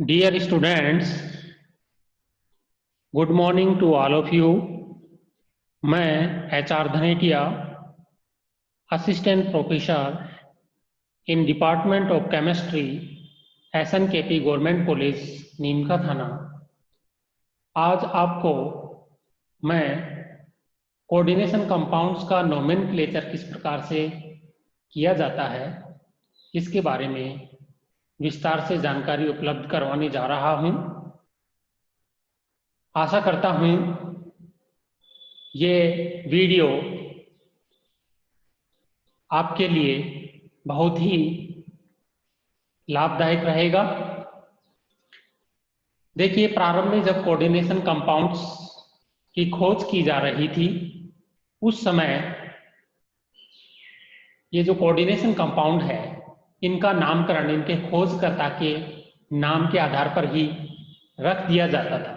Dear students, good morning to all of you. मैं HR Dhanetiya, assistant professor in department of chemistry, SNKP government college Neemka Thana. आज आपको मैं coordination compounds का nomenclature किस प्रकार से किया जाता है इसके बारे में विस्तार से जानकारी उपलब्ध करवाने जा रहा हूं। आशा करता हूं ये वीडियो आपके लिए बहुत ही लाभदायक रहेगा। देखिए, प्रारंभ में जब कोऑर्डिनेशन कंपाउंड्स की खोज की जा रही थी उस समय ये जो कोऑर्डिनेशन कंपाउंड है इनका नामकरण इनके खोजकर्ता के नाम के आधार पर ही रख दिया जाता था।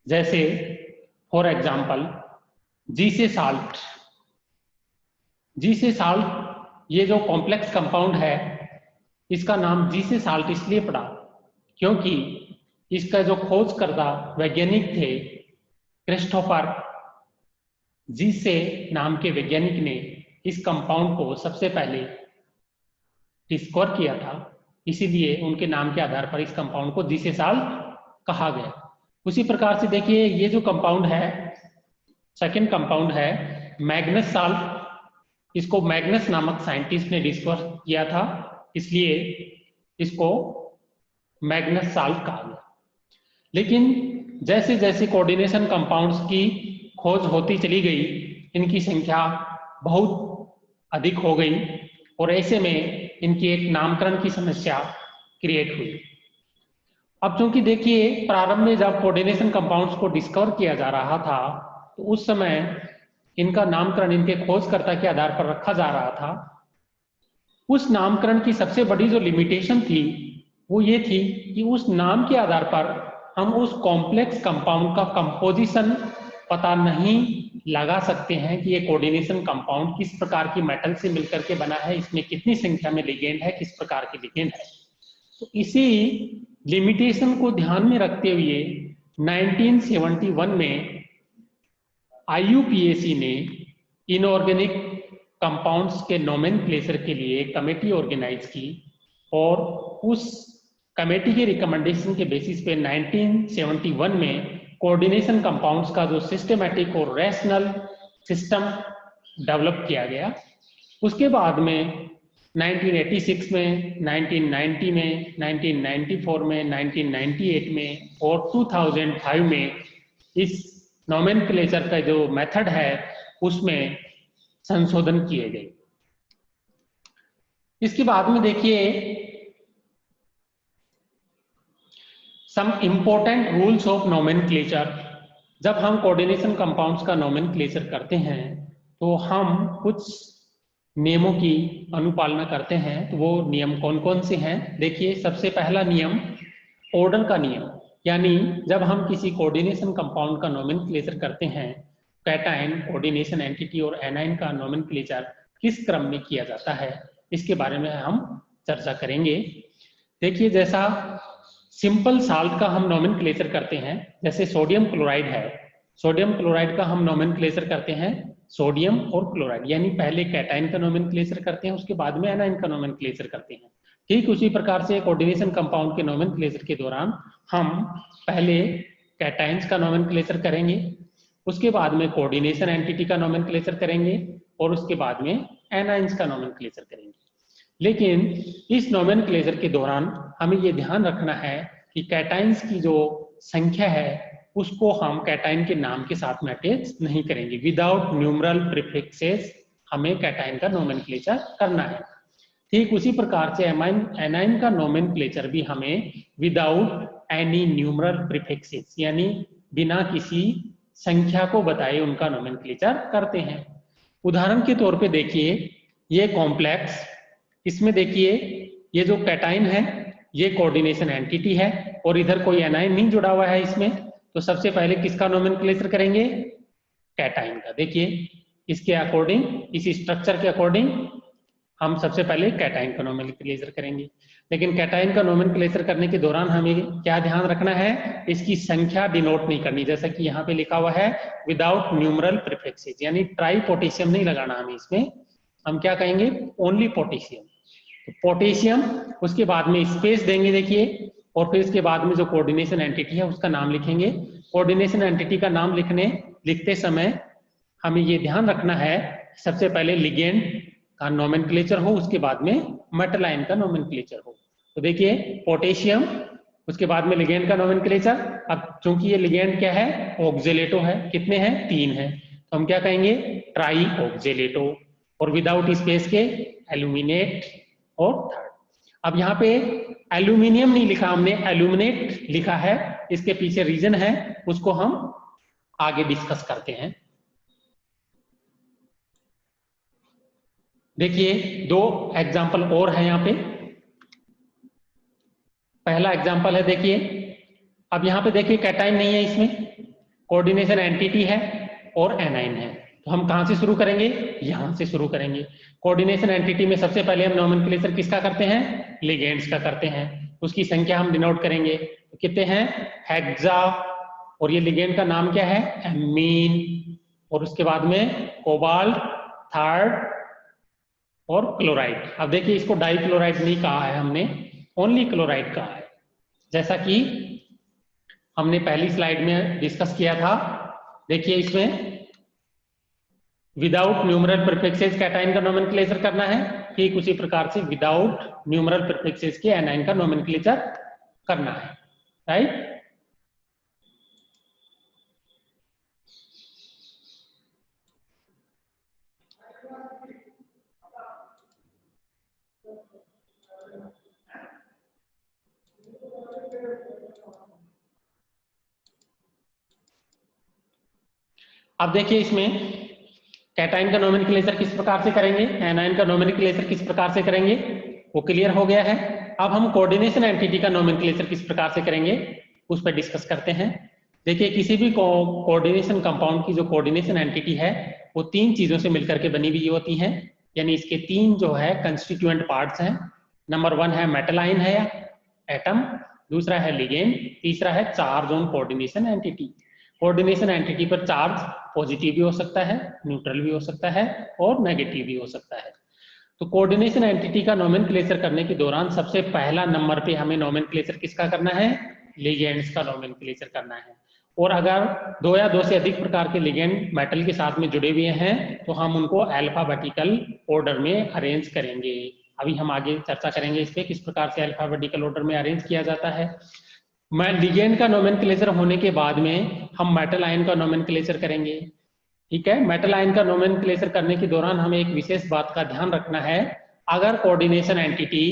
जैसे फॉर एग्जाम्पल जी से साल्ट ये जो कॉम्प्लेक्स कंपाउंड है इसका नाम जी से साल्ट इसलिए पड़ा क्योंकि इसका जो खोजकर्ता वैज्ञानिक थे क्रिस्टोफर जी से नाम के वैज्ञानिक ने इस कंपाउंड को सबसे पहले डिस्कवर किया था, इसीलिए उनके नाम के आधार पर इस कंपाउंड को जी से साल्ट कहा गया। उसी प्रकार से देखिए, ये जो कंपाउंड है सेकंड कंपाउंड है मैग्नस साल्ट। इसको मैग्नस नामक साइंटिस्ट ने डिस्कवर किया था, इसलिए इसको मैग्नस साल्ट कहा गया। लेकिन जैसे जैसे कोऑर्डिनेशन कंपाउंड्स की खोज होती चली गई इनकी संख्या बहुत अधिक हो गई और ऐसे में इनकी एक नामकरण की समस्या क्रिएट हुई। अब चूंकि देखिए, प्रारंभ में जब कोऑर्डिनेशन कंपाउंड्स को डिस्कवर किया जा रहा था तो उस समय इनका नामकरण इनके खोजकर्ता के आधार पर रखा जा रहा था। उस नामकरण की सबसे बड़ी जो लिमिटेशन थी वो ये थी कि उस नाम के आधार पर हम उस कॉम्प्लेक्स कंपाउंड का कंपोजिशन पता नहीं लगा सकते हैं कि ये कोऑर्डिनेशन कंपाउंड किस प्रकार की मेटल से मिलकर के बना है, इसमें कितनी संख्या में लिगेंड है, किस प्रकार के लिगेंड है। तो इसी लिमिटेशन को ध्यान में रखते हुए 1971 में IUPAC ने इनऑर्गेनिक कंपाउंड्स के नोमेनक्लेचर के लिए एक कमेटी ऑर्गेनाइज की और उस कमेटी के रिकमेंडेशन के बेसिस पे 1971 में कोऑर्डिनेशन कंपाउंड्स का जो सिस्टमैटिक और रैशनल सिस्टम डेवलप किया गया। उसके बाद में 1986 में, 1990 में, 1994 में, 1998 में और 2005 में इस नोमेनक्लेचर का जो मेथड है उसमें संशोधन किए गए। इसके बाद में देखिए, some important rules of nomenclature. जब हम कोऑर्डिनेशन कंपाउंड्स का नोमेनक्लेचर करते हैं तो हम कुछ नियमों की अनुपालना करते हैं। तो वो नियम कौन कौन से हैं? देखिए, सबसे पहला नियम ऑर्डर का नियम, यानी जब हम किसी कोऑर्डिनेशन कंपाउंड का नोमेनक्लेचर करते हैं, कैटायन, कोऑर्डिनेशन एंटिटी और एनाइन का नोमेनक्लेचर किस क्रम में किया जाता है इसके बारे में हम चर्चा करेंगे। देखिए, जैसा सिंपल साल्ट का हम नोमेनक्लेचर करते हैं, जैसे सोडियम क्लोराइड है, सोडियम क्लोराइड का हम नोमेनक्लेचर करते हैं सोडियम और क्लोराइड, यानी पहले कैटायन का नोमेनक्लेचर करते हैं उसके बाद में एनाइन का नोमेनक्लेचर करते हैं। ठीक उसी प्रकार से कोऑर्डिनेशन कंपाउंड के नोमेनक्लेचर के दौरान हम पहले कैटायंस का नोमेनक्लेचर करेंगे, उसके बाद में कोऑर्डिनेशन एंटिटी का नोमेनक्लेचर करेंगे और उसके बाद में एनाइंस का नोमेनक्लेचर करेंगे। लेकिन इस नोमेनक्लेचर के दौरान हमें ये ध्यान रखना है कि कैटायंस की जो संख्या है उसको हम कैटायन के नाम के साथ में अटैच नहीं करेंगे। विदाउट न्यूमरल प्रीफिक्सेस हमें कैटायन का नोमेनक्लेचर करना है। ठीक उसी प्रकार से एनाइन का नोमेनक्लेचर भी हमें विदाउट एनी न्यूमरल प्रीफिक्सेस, यानी बिना किसी संख्या को बताए उनका नोमेनक्लेचर करते हैं। उदाहरण के तौर पे देखिए, ये कॉम्प्लेक्स, इसमें देखिए ये जो कैटायन है ये कोऑर्डिनेशन एंटिटी है और इधर कोई एनाइन नहीं जुड़ा हुआ है इसमें, तो सबसे पहले किसका नोमेनक्लेचर करेंगे? कैटायन का। देखिए, इसके अकॉर्डिंग, इस स्ट्रक्चर के अकॉर्डिंग हम सबसे पहले कैटाइन का नोमेनक्लेचर करेंगे। लेकिन कैटाइन का नोमेनक्लेचर करने के दौरान हमें क्या ध्यान रखना है, इसकी संख्या डिनोट नहीं करनी, जैसा कि यहाँ पे लिखा हुआ है विदाउट न्यूमरल प्रीफिक्सेस, यानी ट्राई पोटेशियम नहीं लगाना हमें इसमें, हम क्या कहेंगे ओनली पोटेशियम। तो पोटेशियम, उसके बाद में स्पेस देंगे देखिए, और फिर इसके बाद में जो कोऑर्डिनेशन एंटिटी है उसका नाम लिखेंगे। कोऑर्डिनेशन एंटिटी का नाम लिखते समय हमें ये ध्यान रखना है सबसे पहले लिगेंड का नोमेनक्लेचर हो, उसके बाद में मेटल आयन का नोमेनक्लेचर हो। तो देखिए पोटेशियम, उसके बाद में लिगेंड का नोमेनक्लेचर। अब चूंकि ये लिगेंड क्या है, ऑक्जेलेटो है, कितने हैं 3 हैं, तो हम क्या कहेंगे ट्राई ऑक्जेलेटो, और विदाउट स्पेस के एल्यूमिनेट और थर्ड। अब यहाँ पे एल्यूमिनियम नहीं लिखा हमने, एल्यूमिनेट लिखा है, इसके पीछे रीजन है, उसको हम आगे डिस्कस करते हैं। देखिए 2 एग्जाम्पल और है यहाँ पे। पहला एग्जाम्पल है देखिए, अब यहाँ पे देखिए कैटाइन नहीं है इसमें, कोऑर्डिनेशन एंटिटी है और एनाइन है, तो हम कहां से शुरू करेंगे, यहां से शुरू करेंगे। कोऑर्डिनेशन एंटिटी में सबसे पहले हम नोमेनक्लेचर किसका करते हैं, लिगेंड्स का करते हैं, उसकी संख्या हम डिनोट करेंगे, तो कितने हैं हेक्सा, और ये लिगेंड का नाम क्या है एमीन, और उसके बाद में कोबाल्ट, थर्ड और क्लोराइड। अब देखिए इसको डाई क्लोराइड नहीं कहा है हमने, ओनली क्लोराइड कहा है, जैसा कि हमने पहली स्लाइड में डिस्कस किया था। देखिए इसमें विदाउट न्यूमरल प्रीफिक्सेस कैटाइन का नोमेनक्लेचर करना है, ठीक उसी प्रकार से विदाउट न्यूमरल प्रीफिक्सेस के एनाइन का नोमेनक्लेचर करना है, राइट। अब देखिए इसमें कैटाइन का नोमेनक्लेचर किस प्रकार से करेंगे, एनाइन का नोमेनक्लेचर किस प्रकार से करेंगे, वो क्लियर हो गया है। अब हम कोऑर्डिनेशन एंटिटी का नोमेनक्लेचर किस प्रकार से करेंगे उस पर डिस्कस करते हैं। देखिए किसी भी कोऑर्डिनेशन कंपाउंड की जो कोऑर्डिनेशन एंटिटी है वो 3 चीजों से मिलकर के बनी हुई होती है, यानी इसके 3 जो है कंस्टिट्यूएंट पार्ट्स हैं। नंबर 1 है मेटल आयन है एटम, दूसरा है लिगेंड, तीसरा है charge on coordination entity. Coordination entity पर चार्ज पॉजिटिव भी हो सकता है, न्यूट्रल भी हो सकता है और नेगेटिव भी हो सकता है। तो कोऑर्डिनेशन एंटिटी का नोमेनक्लेचर करने के दौरान सबसे पहला नंबर पे हमें नोमेनक्लेचर किसका करना है, लिगेंड्स का नोमेनक्लेचर करना है। और अगर 2 या 2 से अधिक प्रकार के लिगेंड मेटल के साथ में जुड़े हुए हैं तो हम उनको अल्फाबेटिकल ऑर्डर में अरेंज करेंगे। अभी हम आगे चर्चा करेंगे इस पे किस प्रकार से अल्फाबेटिकल ऑर्डर में अरेंज किया जाता है। मैं लिगेंड का नोमेनक्लेचर होने के बाद में हम मेटल आयन का नोमेनक्लेचर करेंगे, ठीक है। मेटल आयन का नोमेनक्लेचर करने के दौरान हमें एक विशेष बात का ध्यान रखना है, अगर कोऑर्डिनेशन एंटिटी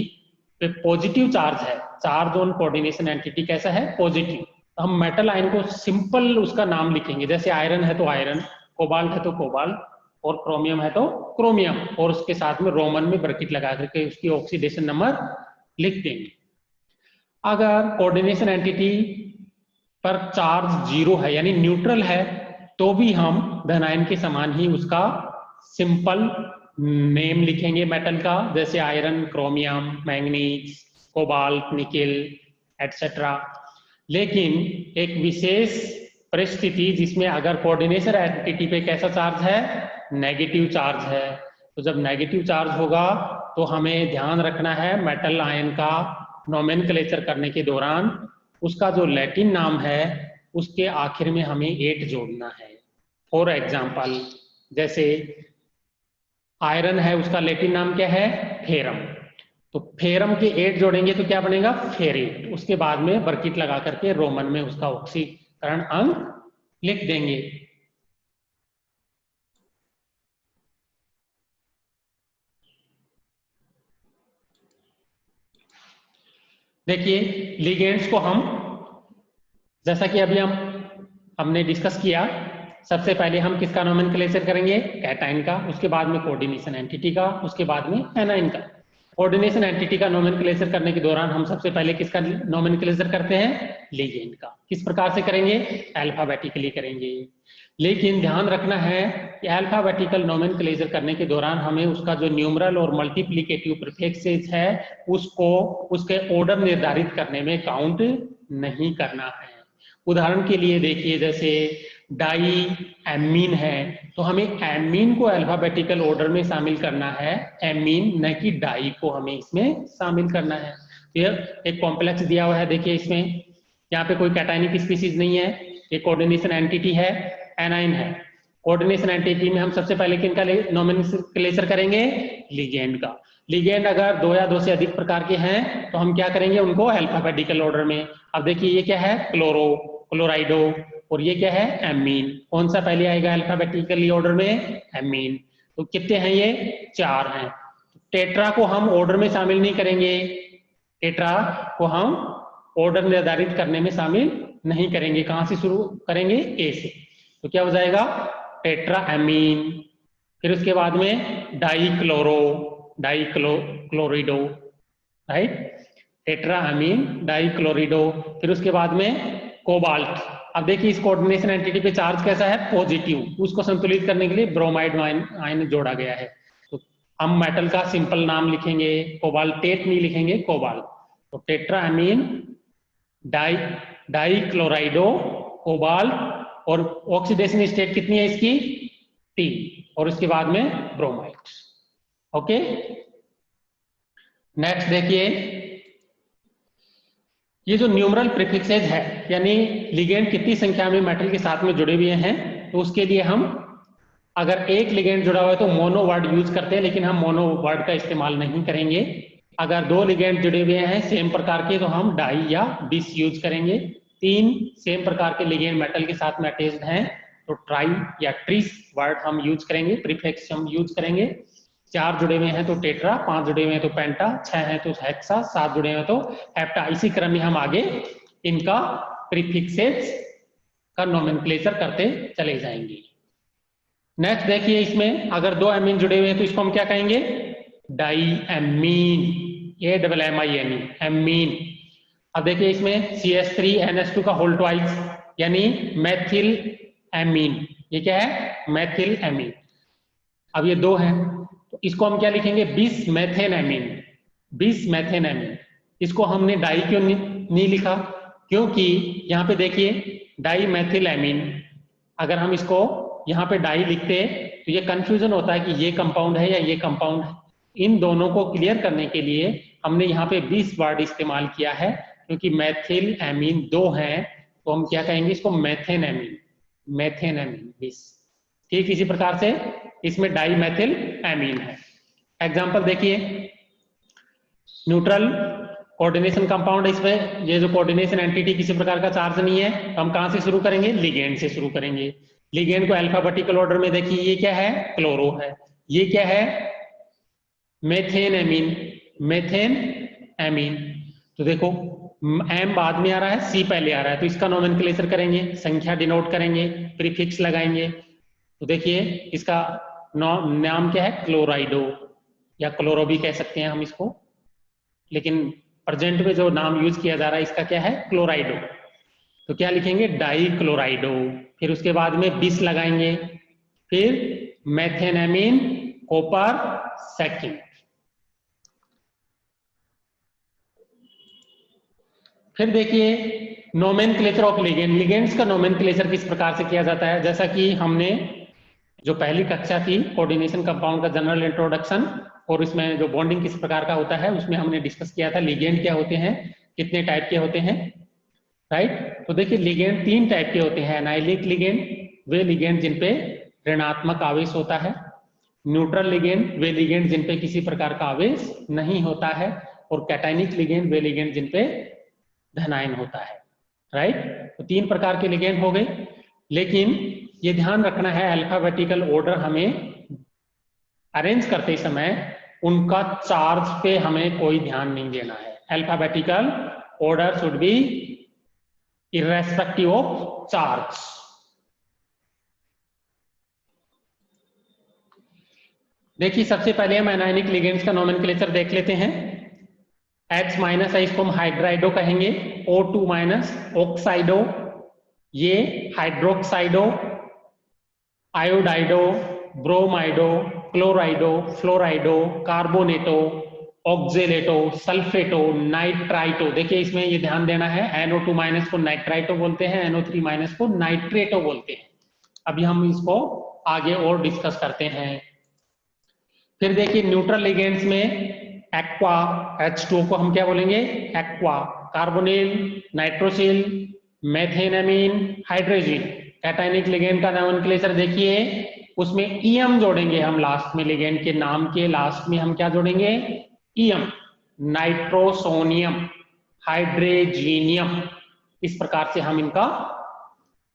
पे पॉजिटिव चार्ज है, चार्ज ऑन कोऑर्डिनेशन एंटिटी कैसा है पॉजिटिव, तो हम मेटल आयन को सिंपल उसका नाम लिखेंगे, जैसे आयरन है तो आयरन, कोबाल्ट है तो कोबाल्ट, और क्रोमियम है तो क्रोमियम, और उसके साथ में रोमन में ब्रैकेट लगा करके उसकी ऑक्सीडेशन नंबर लिख देंगे। अगर कोऑर्डिनेशन एंटिटी पर चार्ज 0 है यानी न्यूट्रल है तो भी हम धन आयन के समान ही उसका सिंपल नेम लिखेंगे मेटल का, जैसे iron, chromium, manganese, cobalt, nickel etcetera. लेकिन एक विशेष परिस्थिति जिसमें अगर कोऑर्डिनेशन एंटिटी पे कैसा चार्ज है, नेगेटिव चार्ज है, तो जब नेगेटिव चार्ज होगा तो हमें ध्यान रखना है मेटल आयन का नोमेनक्लेचर करने के दौरान उसका जो लैटिन नाम है उसके आखिर में हमें 8 जोड़ना है। फॉर एग्जाम्पल जैसे आयरन है उसका लैटिन नाम क्या है फेरम, तो फेरम के 8 जोड़ेंगे तो क्या बनेगा फेरेट, उसके बाद में ब्रैकेट लगा करके रोमन में उसका ऑक्सीकरण अंक लिख देंगे। देखिए लिगेंड्स को हम जैसा कि अभी हमने डिस्कस किया, सबसे पहले हम किसका नोमेनक्लेचर करेंगे कैटाइन का, उसके बाद में कोऑर्डिनेशन एंटिटी का, उसके बाद में एनाइन का। कोऑर्डिनेशन एंटिटी का नोमेनक्लेचर करने के दौरान हम सबसे पहले किसका नोमेनक्लेचर करते हैं? लिगेंड का। किस प्रकार से करेंगे? अल्फाबेटिकली करेंगे। लेकिन ध्यान रखना है कि अल्फाबेटिकल नोमेनक्लेचर करने के दौरान हमें उसका जो न्यूमरल और मल्टीप्लिकेटिव प्रीफिक्सेस है उसको उसके ऑर्डर निर्धारित करने में काउंट नहीं करना है। उदाहरण के लिए देखिए, जैसे डाई एमीन है तो हमें एमीन को अल्फाबेटिकल ऑर्डर में शामिल करना है, एमीन न कि डाई को हमें इसमें शामिल करना है। यह एक कॉम्प्लेक्स दिया हुआ है, देखिए इसमें यहाँ पे कोई कैटायनिक स्पीसीज नहीं है, ये कोऑर्डिनेशन एंटिटी है, एनाइन है। कोऑर्डिनेशन एंटिटी में हम सबसे पहले किनका नोमेनक्लेचर करेंगे? लिगेंड का। लिगेंड अगर दो या दो से अधिक प्रकार के हैं तो हम क्या करेंगे? उनको अल्फाबेटिकल ऑर्डर में। अब देखिए ये क्या है? क्लोरो, क्लोराइडो, और ये क्या है? एमीन। कौन सा पहले आएगा अल्फाबेटिकली ऑर्डर में? एमीन। तो कितने हैं ये? 4 हैं। टेट्रा को हम ऑर्डर में शामिल नहीं करेंगे, टेट्रा को हम ऑर्डर निर्धारित करने में शामिल नहीं करेंगे। कहां से शुरू करेंगे? ए से। तो क्या हो जाएगा? टेट्रा एमीन, फिर उसके बाद में डाइक्लोरो, डाइक्लोरिडो, राइट, टेट्रा एमीन डाइक्लोरिडो, फिर उसके बाद में कोबाल्ट। अब देखिए इस कोऑर्डिनेशन एंटिटी पे चार्ज कैसा है? पॉजिटिव। उसको संतुलित करने के लिए ब्रोमाइड आयन जोड़ा गया है। तो हम मेटल का सिंपल नाम लिखेंगे, कोबाल्टेट नहीं लिखेंगे, कोबाल्ट। तो टेट्रा एमीन डाइक्लोराइडो कोबाल्ट, और ऑक्सीडेशन स्टेट कितनी है इसकी? 3, और इसके बाद में ब्रोमाइड। ओके, नेक्स्ट देखिए, ये जो न्यूमरल प्रीफिक्सेज है यानी लिगेंड कितनी संख्या में मेटल के साथ में जुड़े हुए हैं, तो उसके लिए हम अगर एक लिगेंड जुड़ा हुआ है तो मोनो वर्ड यूज करते हैं, लेकिन हम मोनो वर्ड का इस्तेमाल नहीं करेंगे। अगर 2 लिगेंड जुड़े हुए हैं सेम प्रकार के तो हम डाई या बिस यूज करेंगे। 3 सेम प्रकार के लिगेंड मेटल के साथ में अटैच्ड हैं तो ट्राई या ट्रिस वर्ड हम यूज करेंगे, प्रीफिक्स हम यूज करेंगे। 4 जुड़े हुए हैं तो टेट्रा, 5 जुड़े हुए हैं तो पेंटा, 6 हैं तो हेक्सा, 7 जुड़े हुए हैं तो हेप्टा। इसी क्रम में हम आगे इनका प्रीफिक्सेस का नोमेनक्लेचर करते चले जाएंगे। नेक्स्ट देखिए, इसमें अगर 2 एमीन जुड़े हुए हैं तो इसको हम क्या कहेंगे? Diamine, AMMINE, amine. अब देखिए इसमें CH3NH2 का होल ट्वाइस यानी मेथिल एमीन। ये क्या है? Methyl amine. अब ये 2 हैं तो इसको हम क्या लिखेंगे? बिस मेथेन एमीन, बिस मेथेन एमीन। इसको हमने डाई क्यों नहीं लिखा? क्योंकि यहाँ पे देखिए डाई मेथिल एमीन, अगर हम इसको यहाँ पे डाई लिखते तो ये कंफ्यूजन होता है कि ये कंपाउंड है या ये कंपाउंड है। इन दोनों को क्लियर करने के लिए हमने यहाँ पे 20 वर्ड इस्तेमाल किया है, क्योंकि मेथिल एमीन 2 हैं तो हम क्या कहेंगे इसको? Methane amine, methane amine 20। ठीक इसी प्रकार से इसमें डाई मेथिल एमीन है। एग्जाम्पल देखिए, न्यूट्रल कोऑर्डिनेशन कंपाउंड है, इसमें ये जो कोऑर्डिनेशन एंटिटी किसी प्रकार का चार्ज नहीं है तो हम कहां से शुरू करेंगे? लिगेंड से शुरू करेंगे। लिगेंड को अल्फाबेटिकल ऑर्डर में देखिए, ये क्या है? क्लोरो है, ये क्या है? Methane amine, methane amine. तो देखो एम बाद में आ रहा है, सी पहले आ रहा है, तो इसका नोमेनक्लेचर करेंगे, संख्या डिनोट करेंगे, प्रीफिक्स लगाएंगे। तो देखिए इसका नाम क्या है? क्लोराइडो, या क्लोरो भी कह सकते हैं हम इसको, लेकिन प्रेजेंट में जो नाम यूज किया जा रहा है इसका क्या है? क्लोराइडो। तो क्या लिखेंगे? डाई क्लोराइडो, फिर उसके बाद में बिस लगाएंगे, फिर मेथेनामीन कॉपर सेकेंड। फिर देखिए नोमेनक्लेचर ऑफ लिगेंड। लिगेंड्स का नोमेनक्लेचर किस प्रकार से किया जाता है? जैसा कि हमने जो पहली कक्षा थी कोऑर्डिनेशन कंपाउंड का जनरल इंट्रोडक्शन, और इसमें जो बॉन्डिंग किस प्रकार का होता है उसमें हमने डिस्कस किया था लिगेंड क्या होते हैं, कितने टाइप के होते हैं, राइट। तो देखिए लिगेंड 3 टाइप के होते हैं। एनाइलिक लिगेंड, वे लिगेंड जिन पे ऋणात्मक आवेश होता है। न्यूट्रल लिगेंड, वे लिगेंड जिन पे किसी प्रकार का आवेश नहीं होता है। और कैटायनिक लिगेंड, वे लिगेंड जिन पे धनायन होता है, राइट। तो 3 प्रकार के लिगेंड हो गए। लेकिन ये ध्यान रखना है अल्फाबेटिकल ऑर्डर हमें अरेंज करते समय उनका चार्ज पे हमें कोई ध्यान नहीं देना है। Alphabetical order should be irrespective of charge। देखिए सबसे पहले हम एनायनिक लिगेंड्स का नोमेनक्लेचर देख लेते हैं। H माइनस है, इसको हम हाइड्राइडो कहेंगे। O2 माइनस ऑक्साइडो, ये हाइड्रोक्साइडो, आयोडाइडो, ब्रोमाइडो, क्लोराइडो, फ्लोराइडो, कार्बोनेटो, ऑक्जेलेटो, सल्फेटो, नाइट्राइटो। देखिए इसमें ये ध्यान देना है, NO2 माइनस को नाइट्राइटो बोलते हैं, NO3 माइनस को नाइट्रेटो बोलते हैं। अभी हम इसको आगे और डिस्कस करते हैं। फिर देखिए न्यूट्रल लिगेंड्स में एक्वा, H2O को हम क्या बोलेंगे, aqua, carbonyl, nitrosyl, methanamine, hydrogen. Cationic ligand का नोमेनक्लेचर देखिए, उसमें ईएम जोड़ेंगे हम लास्ट में, लिगेंड के नाम के लास्ट में हम क्या जोड़ेंगे, ईएम, नाइट्रोसोनियम, हाइड्रोजीनियम। इस प्रकार से हम इनका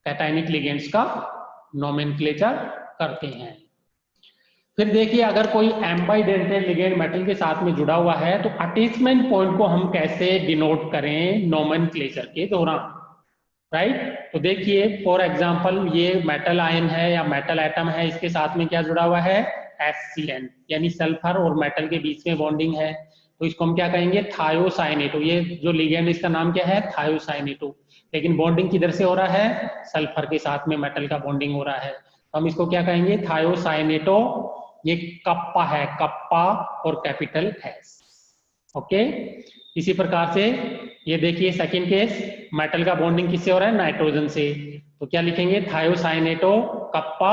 कैटायनिक लिगेंड्स का नोमेनक्लेचर करते हैं। फिर देखिए अगर कोई एम्बाइडेंटेड लिगेंड मेटल के साथ में जुड़ा हुआ है तो अटैचमेंट पॉइंट को हम कैसे डिनोट करें नोमेनक्लेचर के दौरान, राइट। तो देखिए फॉर एग्जांपल ये मेटल आयन है या मेटल एटम है, इसके साथ में क्या जुड़ा हुआ है, HCN, यानी सल्फर और मेटल के बीच में बॉन्डिंग है, तो इसको हम क्या कहेंगे, थायोसाइनेटो। ये जो लिगेंड इसका नाम क्या है, थायोसाइनेटो। लेकिन बॉन्डिंग किधर से हो रहा है, सल्फर के साथ में मेटल का बॉन्डिंग हो रहा है, तो हम इसको क्या कहेंगे, थायोसाइनेटो। ये कप्पा है, कप्पा और कैपिटल S, ओके। इसी प्रकार से ये देखिए सेकंड केस, मेटल का बॉन्डिंग किससे हो रहा है, नाइट्रोजन से, तो क्या लिखेंगे, थायोसाइनेटो, कप्पा,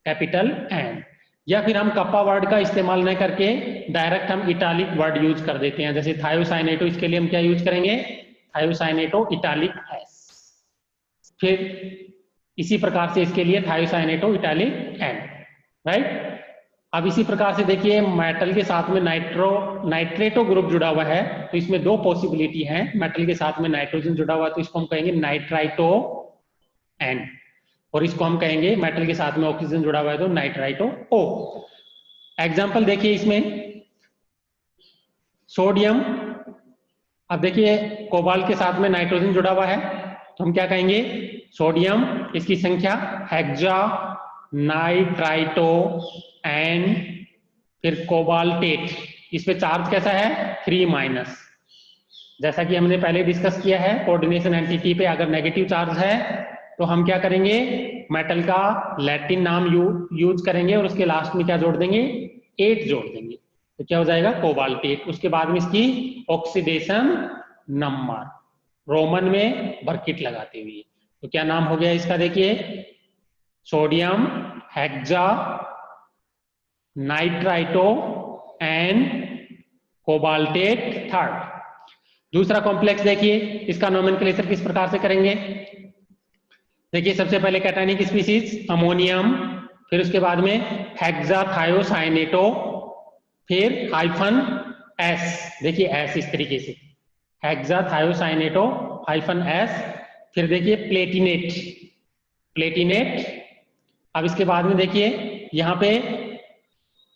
कैपिटल N। या फिर हम कप्पा वर्ड का इस्तेमाल न करके डायरेक्ट हम इटालिक वर्ड यूज कर देते हैं, जैसे थायोसाइनेटो, इसके लिए हम क्या यूज करेंगे, थायोसाइनेटो इटालिक S। फिर इसी प्रकार से इसके लिए थायोसाइनेटो इटालिक N, राइट। अब इसी प्रकार से देखिए मेटल के साथ में नाइट्रेटो ग्रुप जुड़ा हुआ है, तो इसमें दो पॉसिबिलिटी है, मेटल के साथ में नाइट्रोजन जुड़ा हुआ है तो इसको हम कहेंगे नाइट्राइटो N, और इसको हम कहेंगे मेटल के साथ में ऑक्सीजन जुड़ा हुआ है तो नाइट्राइटो O। एग्जाम्पल देखिए इसमें सोडियम, अब देखिए कोबाल्ट के साथ में नाइट्रोजन जुड़ा हुआ है तो हम क्या कहेंगे, सोडियम, इसकी संख्या हेक्सा नाइट्राइटो एन, फिर कोबाल्टेट, इस पे चार्ज कैसा है, 3 माइनस। जैसा कि हमने पहले डिस्कस किया है, कोऑर्डिनेशन एंटिटी पे अगर नेगेटिव चार्ज है तो हम क्या करेंगे, मेटल का लैटिन नाम यूज करेंगे और उसके लास्ट में क्या जोड़ देंगे, 8 जोड़ देंगे, तो क्या हो जाएगा, कोबाल्टेट। उसके बाद में इसकी ऑक्सीडेशन नंबर रोमन में बर्किट लगाते हुए, तो क्या नाम हो गया इसका, देखिए sodium hexa nitrito and cobaltate third. दूसरा कॉम्प्लेक्स देखिए, इसका नोमेनक्लेचर किस प्रकार से करेंगे, देखिए सबसे पहले कैटायनिक स्पीशीज अमोनियम, फिर उसके बाद में हेक्साथायोसाइनेटो, फिर हाइफन S, देखिए S इस तरीके से, हेक्साथायोसाइनेटो हाइफन S, फिर देखिए प्लेटिनेट। अब इसके बाद में देखिए यहाँ पे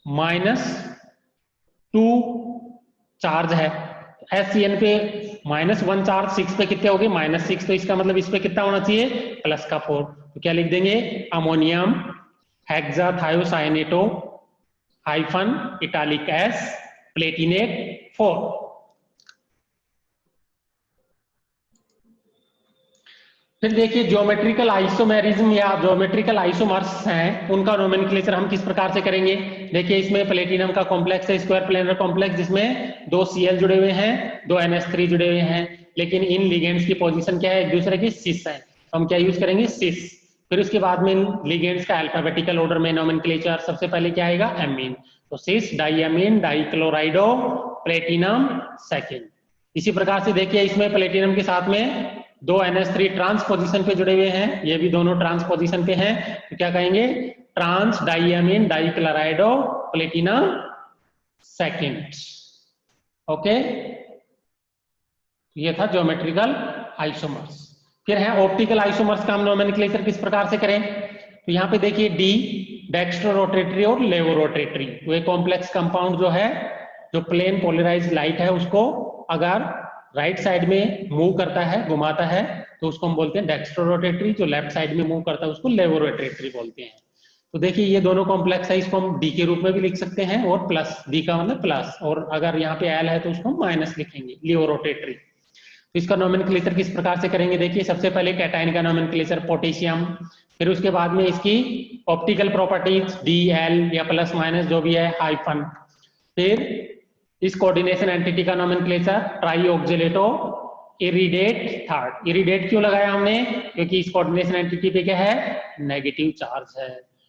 -2 चार्ज है, HCN पे -1 चार्ज, 6 पे कितने हो गए, -6, तो इसका मतलब इस पे कितना होना चाहिए, प्लस का 4, तो क्या लिख देंगे, ammonium hexathiocyanato hyphen italic S platinate 4। फिर देखिए ज्योमेट्रिकल आइसोमेरिज्म या ज्योमेट्रिकल आइसोमर्स हैं, उनका नोमेनक्लेचर हम किस प्रकार से करेंगे, देखिए इसमें प्लेटिनम का कॉम्प्लेक्स है, स्क्वायर प्लेनर कॉम्प्लेक्स, जिसमें 2 Cl जुड़े हुए हैं, 2 NH3 जुड़े हुए हैं, लेकिन इन लिगेंड्स की पोजीशन क्या है, एक दूसरे की सिस है, तो हम क्या यूज करेंगे, सिस। फिर उसके बाद में लिगेंड्स का अल्फाबेटिकल ऑर्डर में नोमेनक्लेचर, सबसे पहले क्या आएगा, एमीन, तो सिस डाइअमीन डाइक्लोराइडो प्लेटिनम सेकेंड। इसी प्रकार से देखिए इसमें प्लेटिनम के साथ में 2 NH3 ट्रांस पोजीशन पे जुड़े हुए हैं, ये भी दोनों ट्रांस पोजीशन पे हैं, तो क्या कहेंगे, ट्रांस डाइअमीन डाइक्लोराइडो प्लेटिनम सेकेंड, ओके। ये था ज्योमेट्रिकल आइसोमर्स। फिर है ऑप्टिकल आइसोमर्स का हम नोमेनक्लेचर किस प्रकार से करें, तो यहाँ पे देखिए डी डेक्स्ट्रो रोटेटरी और लेवो रोटेटरी, तो एक कॉम्प्लेक्स कंपाउंड जो है, जो प्लेन पोलराइज्ड लाइट है उसको अगर राइट साइड में मूव करता है, घुमाता है, तो उसको हम बोलते हैं डेक्स्ट्रो रोटेटरी, जो लेफ्ट साइड में मूव करता है उसको लेवो रोटेटरी बोलते हैं। तो देखिए ये दोनों कॉम्प्लेक्स है, इसको हम डी के रूप में भी लिख सकते हैं, और प्लस, डी का मतलब प्लस, और अगर यहाँ पे एल है तो उसको हम माइनस लिखेंगे, लियो रोटेटरी। तो इसका नोमेनक्लेचर किस प्रकार से करेंगे, देखिए सबसे पहले कैटायन का नोमेनक्लेचर पोटेशियम, फिर उसके बाद में इसकी ऑप्टिकल प्रॉपर्टीज डी एल या प्लस माइनस जो भी है हाइफन, फिर इस कोऑर्डिनेशन एंटिटी का नोमेनक्लेचर ट्राई ऑक्जेलेटो इरिडेट थर्ड। इरिडेट क्यों लगाया हमने, क्योंकि इस कोऑर्डिनेशन एंटिटी पे क्या है, नेगेटिव चार्ज है,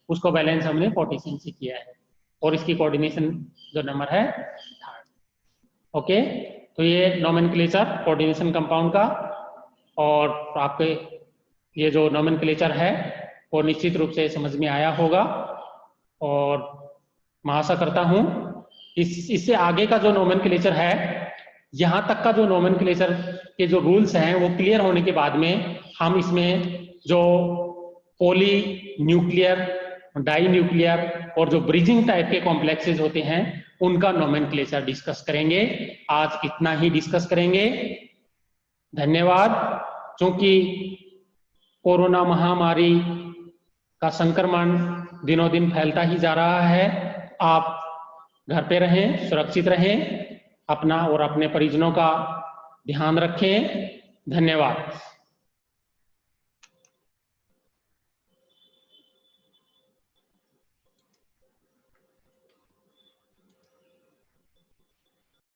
उसको बैलेंस हमने पोटेशियम से किया है, और इसकी कोऑर्डिनेशन जो नंबर है थर्ड। ओके, तो ये नोमेनक्लेचर कोऑर्डिनेशन कंपाउंड का, और आपके ये जो नोमेनक्लेचर है वो निश्चित रूप से समझ में आया होगा, और मैं आशा करता हूं इससे आगे का जो नोमेनक्लेचर है, यहां तक का जो नोमेनक्लेचर के जो रूल्स हैं वो क्लियर होने के बाद में हम इसमें जो पॉली न्यूक्लियर, डाई न्यूक्लियर और जो ब्रिजिंग टाइप के कॉम्प्लेक्सेस होते हैं उनका नोमेनक्लेचर डिस्कस करेंगे। आज इतना ही डिस्कस करेंगे, धन्यवाद। क्योंकि कोरोना महामारी का संक्रमण दिनों दिन फैलता ही जा रहा है, आप घर पे रहें, सुरक्षित रहें, अपना और अपने परिजनों का ध्यान रखें। धन्यवाद।